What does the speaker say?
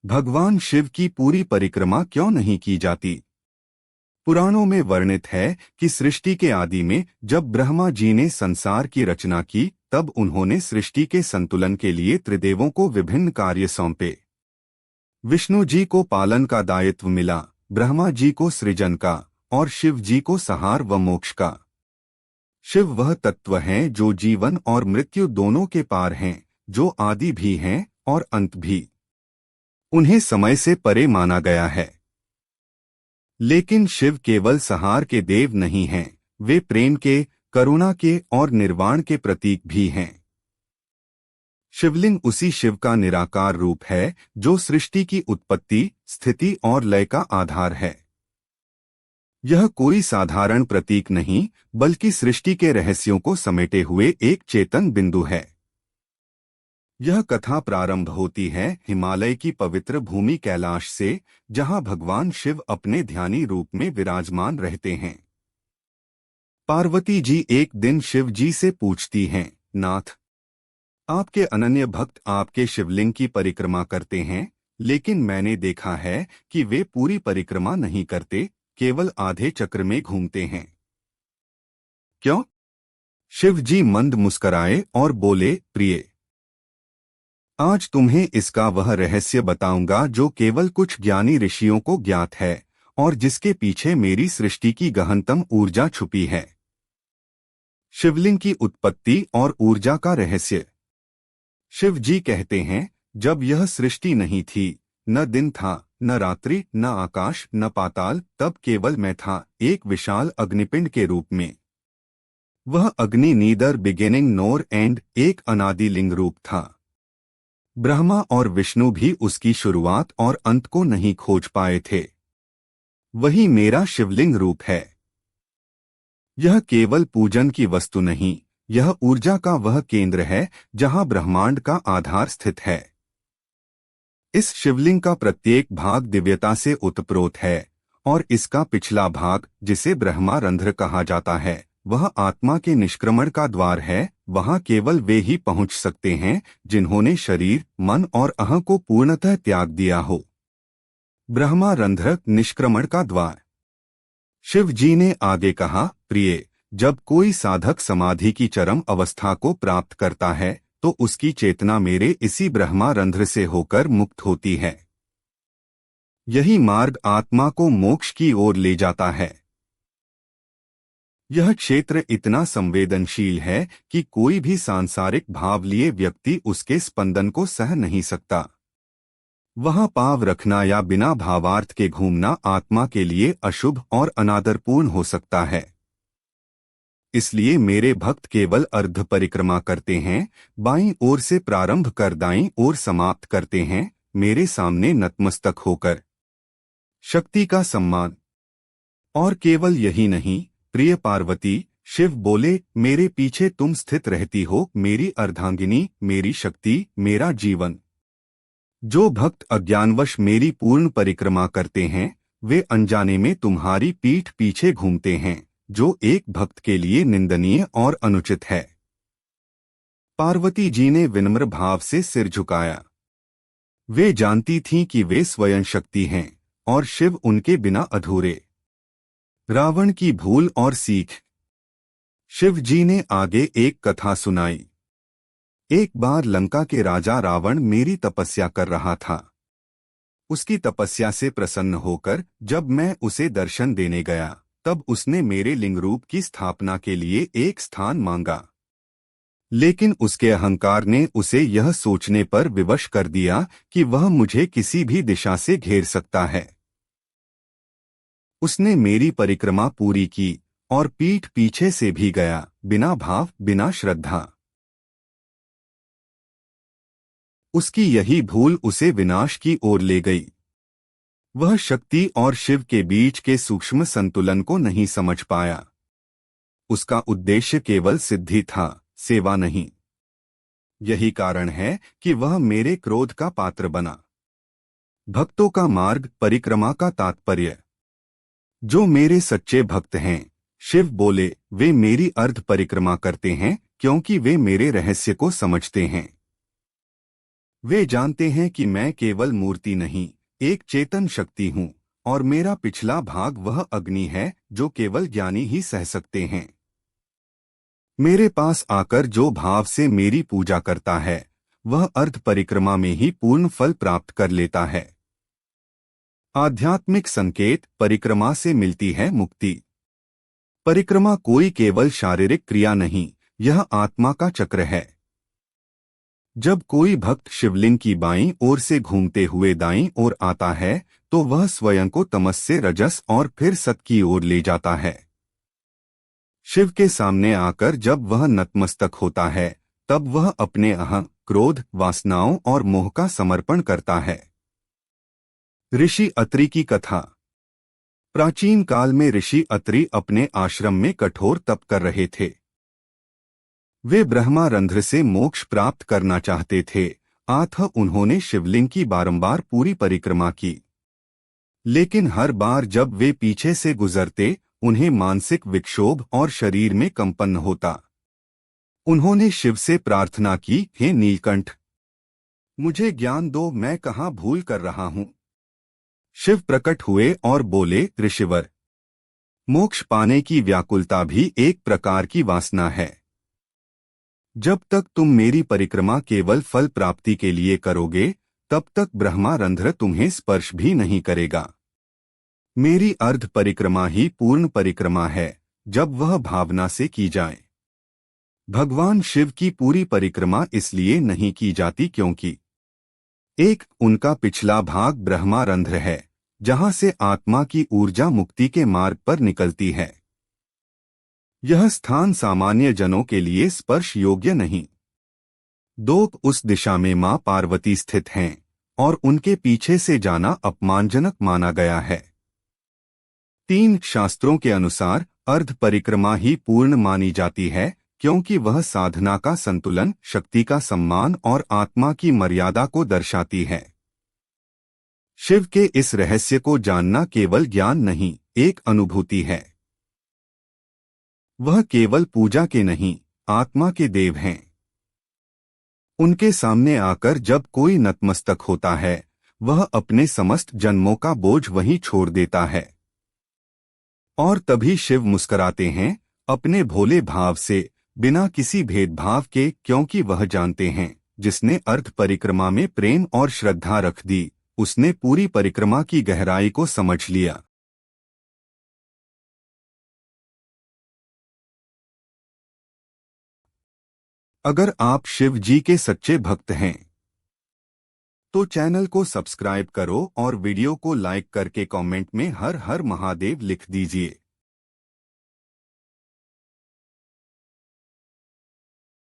भगवान शिव की पूरी परिक्रमा क्यों नहीं की जाती? पुराणों में वर्णित है कि सृष्टि के आदि में जब ब्रह्मा जी ने संसार की रचना की, तब उन्होंने सृष्टि के संतुलन के लिए त्रिदेवों को विभिन्न कार्य सौंपे। विष्णु जी को पालन का दायित्व मिला, ब्रह्मा जी को सृजन का और शिव जी को संहार व मोक्ष का। शिव वह तत्व हैं जो जीवन और मृत्यु दोनों के पार हैं, जो आदि भी हैं और अंत भी। उन्हें समय से परे माना गया है। लेकिन शिव केवल संहार के देव नहीं हैं, वे प्रेम के, करुणा के और निर्वाण के प्रतीक भी हैं। शिवलिंग उसी शिव का निराकार रूप है जो सृष्टि की उत्पत्ति, स्थिति और लय का आधार है। यह कोई साधारण प्रतीक नहीं, बल्कि सृष्टि के रहस्यों को समेटे हुए एक चेतन बिंदु है। यह कथा प्रारंभ होती है हिमालय की पवित्र भूमि कैलाश से, जहां भगवान शिव अपने ध्यानी रूप में विराजमान रहते हैं। पार्वती जी एक दिन शिव जी से पूछती हैं, नाथ, आपके अनन्य भक्त आपके शिवलिंग की परिक्रमा करते हैं, लेकिन मैंने देखा है कि वे पूरी परिक्रमा नहीं करते, केवल आधे चक्र में घूमते हैं। क्यों? शिव जी मंद मुस्कराए और बोले, प्रिय, आज तुम्हें इसका वह रहस्य बताऊंगा जो केवल कुछ ज्ञानी ऋषियों को ज्ञात है और जिसके पीछे मेरी सृष्टि की गहनतम ऊर्जा छुपी है। शिवलिंग की उत्पत्ति और ऊर्जा का रहस्य। शिव जी कहते हैं, जब यह सृष्टि नहीं थी, न दिन था, न रात्रि, न आकाश, न पाताल, तब केवल मैं था, एक विशाल अग्निपिंड के रूप में। वह अग्नि नीदर बिगिनिंग नोर एंड, एक अनादि लिंग रूप था। ब्रह्मा और विष्णु भी उसकी शुरुआत और अंत को नहीं खोज पाए थे। वही मेरा शिवलिंग रूप है। यह केवल पूजन की वस्तु नहीं, यह ऊर्जा का वह केंद्र है जहां ब्रह्मांड का आधार स्थित है। इस शिवलिंग का प्रत्येक भाग दिव्यता से उत्प्रोत है और इसका पिछला भाग, जिसे ब्रह्मा रंध्र कहा जाता है, वह आत्मा के निष्क्रमण का द्वार है। वहां केवल वे ही पहुंच सकते हैं जिन्होंने शरीर, मन और अहं को पूर्णतः त्याग दिया हो। ब्रह्मा रंध्र, निष्क्रमण का द्वार। शिव जी ने आगे कहा, प्रिय, जब कोई साधक समाधि की चरम अवस्था को प्राप्त करता है तो उसकी चेतना मेरे इसी ब्रह्मा रंध्र से होकर मुक्त होती है। यही मार्ग आत्मा को मोक्ष की ओर ले जाता है। यह क्षेत्र इतना संवेदनशील है कि कोई भी सांसारिक भाव लिए व्यक्ति उसके स्पंदन को सह नहीं सकता। वहां पांव रखना या बिना भावार्थ के घूमना आत्मा के लिए अशुभ और अनादरपूर्ण हो सकता है। इसलिए मेरे भक्त केवल अर्ध परिक्रमा करते हैं, बाईं ओर से प्रारंभ कर दाईं ओर समाप्त करते हैं, मेरे सामने नतमस्तक होकर। शक्ति का सम्मान। और केवल यही नहीं, प्रिय पार्वती, शिव बोले, मेरे पीछे तुम स्थित रहती हो, मेरी अर्धांगिनी, मेरी शक्ति, मेरा जीवन। जो भक्त अज्ञानवश मेरी पूर्ण परिक्रमा करते हैं, वे अनजाने में तुम्हारी पीठ पीछे घूमते हैं, जो एक भक्त के लिए निंदनीय और अनुचित है। पार्वती जी ने विनम्र भाव से सिर झुकाया। वे जानती थीं कि वे स्वयं शक्ति हैं और शिव उनके बिना अधूरे। रावण की भूल और सीख। शिव जी ने आगे एक कथा सुनाई। एक बार लंका के राजा रावण मेरी तपस्या कर रहा था। उसकी तपस्या से प्रसन्न होकर जब मैं उसे दर्शन देने गया, तब उसने मेरे लिंग रूप की स्थापना के लिए एक स्थान मांगा। लेकिन उसके अहंकार ने उसे यह सोचने पर विवश कर दिया कि वह मुझे किसी भी दिशा से घेर सकता है। उसने मेरी परिक्रमा पूरी की और पीठ पीछे से भी गया, बिना भाव, बिना श्रद्धा। उसकी यही भूल उसे विनाश की ओर ले गई। वह शक्ति और शिव के बीच के सूक्ष्म संतुलन को नहीं समझ पाया। उसका उद्देश्य केवल सिद्धि था, सेवा नहीं। यही कारण है कि वह मेरे क्रोध का पात्र बना। भक्तों का मार्ग, परिक्रमा का तात्पर्य। जो मेरे सच्चे भक्त हैं, शिव बोले, वे मेरी अर्ध परिक्रमा करते हैं क्योंकि वे मेरे रहस्य को समझते हैं। वे जानते हैं कि मैं केवल मूर्ति नहीं, एक चेतन शक्ति हूँ, और मेरा पिछला भाग वह अग्नि है जो केवल ज्ञानी ही सह सकते हैं। मेरे पास आकर जो भाव से मेरी पूजा करता है, वह अर्ध परिक्रमा में ही पूर्ण फल प्राप्त कर लेता है। आध्यात्मिक संकेत। परिक्रमा से मिलती है मुक्ति। परिक्रमा कोई केवल शारीरिक क्रिया नहीं, यह आत्मा का चक्र है। जब कोई भक्त शिवलिंग की बाईं ओर से घूमते हुए दाईं ओर आता है, तो वह स्वयं को तमस से रजस और फिर सत की ओर ले जाता है। शिव के सामने आकर जब वह नतमस्तक होता है, तब वह अपने अहं, क्रोध, वासनाओं और मोह का समर्पण करता है। ऋषि अत्रि की कथा। प्राचीन काल में ऋषि अत्रि अपने आश्रम में कठोर तप कर रहे थे। वे ब्रह्मारंध्र से मोक्ष प्राप्त करना चाहते थे, अतः उन्होंने शिवलिंग की बारंबार पूरी परिक्रमा की। लेकिन हर बार जब वे पीछे से गुजरते, उन्हें मानसिक विक्षोभ और शरीर में कंपन होता। उन्होंने शिव से प्रार्थना की, हे नीलकंठ, मुझे ज्ञान दो, मैं कहाँ भूल कर रहा हूँ। शिव प्रकट हुए और बोले, ऋषिवर, मोक्ष पाने की व्याकुलता भी एक प्रकार की वासना है। जब तक तुम मेरी परिक्रमा केवल फल प्राप्ति के लिए करोगे, तब तक ब्रह्मारंध्र तुम्हें स्पर्श भी नहीं करेगा। मेरी अर्ध परिक्रमा ही पूर्ण परिक्रमा है, जब वह भावना से की जाए। भगवान शिव की पूरी परिक्रमा इसलिए नहीं की जाती क्योंकि एक, उनका पिछला भाग ब्रह्मारंध्र है, जहां से आत्मा की ऊर्जा मुक्ति के मार्ग पर निकलती है। यह स्थान सामान्य जनों के लिए स्पर्श योग्य नहीं। दो, उस दिशा में मां पार्वती स्थित हैं, और उनके पीछे से जाना अपमानजनक माना गया है। 3, शास्त्रों के अनुसार अर्ध परिक्रमा ही पूर्ण मानी जाती है, क्योंकि वह साधना का संतुलन, शक्ति का सम्मान और आत्मा की मर्यादा को दर्शाती है। शिव के इस रहस्य को जानना केवल ज्ञान नहीं, एक अनुभूति है। वह केवल पूजा के नहीं, आत्मा के देव हैं। उनके सामने आकर जब कोई नतमस्तक होता है, वह अपने समस्त जन्मों का बोझ वहीं छोड़ देता है। और तभी शिव मुस्कुराते हैं, अपने भोले भाव से, बिना किसी भेदभाव के, क्योंकि वह जानते हैं, जिसने अर्ध परिक्रमा में प्रेम और श्रद्धा रख दी, उसने पूरी परिक्रमा की गहराई को समझ लिया। अगर आप शिव जी के सच्चे भक्त हैं, तो चैनल को सब्सक्राइब करो और वीडियो को लाइक करके कमेंट में हर हर महादेव लिख दीजिए।